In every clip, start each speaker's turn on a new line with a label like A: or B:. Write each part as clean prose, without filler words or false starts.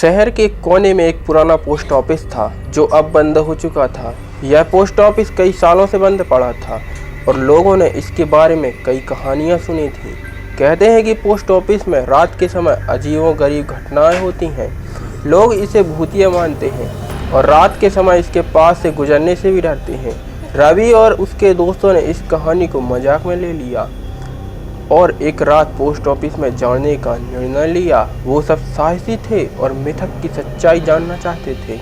A: शहर के कोने में एक पुराना पोस्ट ऑफिस था जो अब बंद हो चुका था। यह पोस्ट ऑफिस कई सालों से बंद पड़ा था और लोगों ने इसके बारे में कई कहानियां सुनी थी। कहते हैं कि पोस्ट ऑफिस में रात के समय अजीबोगरीब घटनाएं होती हैं। लोग इसे भूतिया मानते हैं और रात के समय इसके पास से गुजरने से भी डरते हैं। रवि और उसके दोस्तों ने इस कहानी को मजाक में ले लिया और एक रात पोस्ट ऑफिस में जाने का निर्णय लिया। वो सब साहसी थे और मिथक की सच्चाई जानना चाहते थे।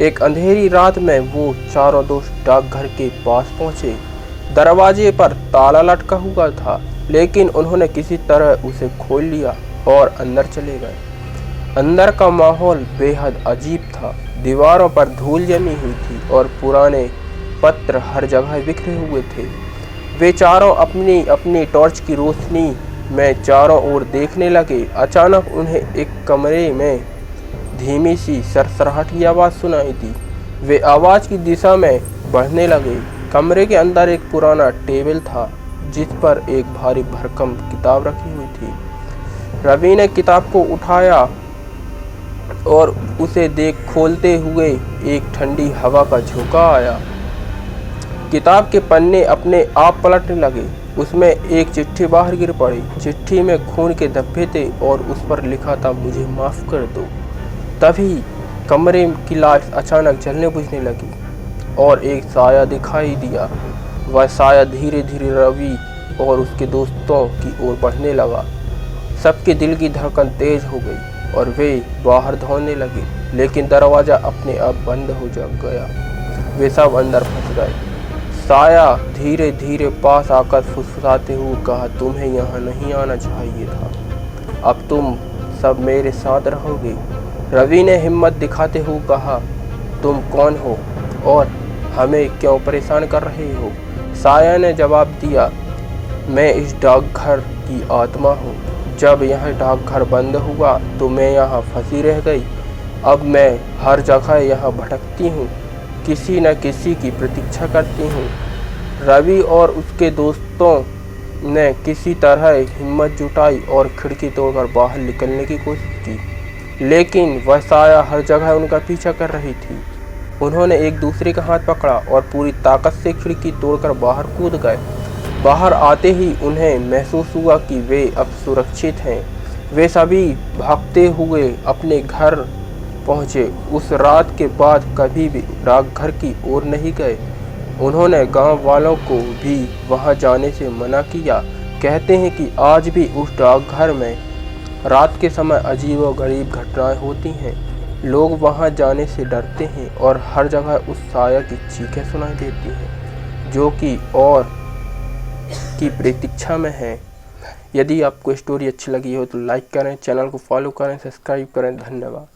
A: एक अंधेरी रात में वो चारों दोस्त डाकघर के पास पहुंचे। दरवाजे पर ताला लटका हुआ था, लेकिन उन्होंने किसी तरह उसे खोल लिया और अंदर चले गए। अंदर का माहौल बेहद अजीब था। दीवारों पर धूल जमी हुई थी और पुराने पत्र हर जगह बिखरे हुए थे। वे चारों अपनी अपनी टॉर्च की रोशनी में चारों ओर देखने लगे। अचानक उन्हें एक कमरे में धीमी सी सरसराहट की आवाज़ सुनाई दी। वे आवाज़ की दिशा में बढ़ने लगे। कमरे के अंदर एक पुराना टेबल था जिस पर एक भारी भरकम किताब रखी हुई थी। रवि ने किताब को उठाया और उसे खोलते हुए एक ठंडी हवा का झोंका आया। किताब के पन्ने अपने आप पलटने लगे। उसमें एक चिट्ठी बाहर गिर पड़ी। चिट्ठी में खून के धब्बे थे और उस पर लिखा था, मुझे माफ़ कर दो। तभी कमरे की लाइट अचानक जलने बुझने लगी और एक साया दिखाई दिया। वह साया धीरे धीरे रवि और उसके दोस्तों की ओर बढ़ने लगा। सबके दिल की धड़कन तेज हो गई और वे बाहर दौड़ने लगे, लेकिन दरवाज़ा अपने आप बंद हो गया। वे सब अंदर फंस गए। साया धीरे धीरे पास आकर फुसफुसाते हुए कहा, तुम्हें यहाँ नहीं आना चाहिए था। अब तुम सब मेरे साथ रहोगे। रवि ने हिम्मत दिखाते हुए कहा, तुम कौन हो और हमें क्यों परेशान कर रहे हो? साया ने जवाब दिया, मैं इस डाकघर की आत्मा हूँ। जब यह डाकघर बंद हुआ तो मैं यहाँ फंसी रह गई। अब मैं हर जगह यहाँ भटकती हूँ, किसी न किसी की प्रतीक्षा करती हूँ। रवि और उसके दोस्तों ने किसी तरह हिम्मत जुटाई और खिड़की तोड़कर बाहर निकलने की कोशिश की, लेकिन वह साया हर जगह उनका पीछा कर रही थी। उन्होंने एक दूसरे का हाथ पकड़ा और पूरी ताकत से खिड़की तोड़कर बाहर कूद गए। बाहर आते ही उन्हें महसूस हुआ कि वे अब सुरक्षित हैं। वे सभी भागते हुए अपने घर पहुँचे। उस रात के बाद कभी भी डाकघर की ओर नहीं गए। उन्होंने गांव वालों को भी वहां जाने से मना किया। कहते हैं कि आज भी उस डाकघर में रात के समय अजीबोगरीब घटनाएं होती हैं। लोग वहां जाने से डरते हैं और हर जगह उस साया की चीखें सुनाई देती हैं, जो कि और की प्रतीक्षा में है। यदि आपको स्टोरी अच्छी लगी हो तो लाइक करें, चैनल को फॉलो करें, सब्सक्राइब करें। धन्यवाद।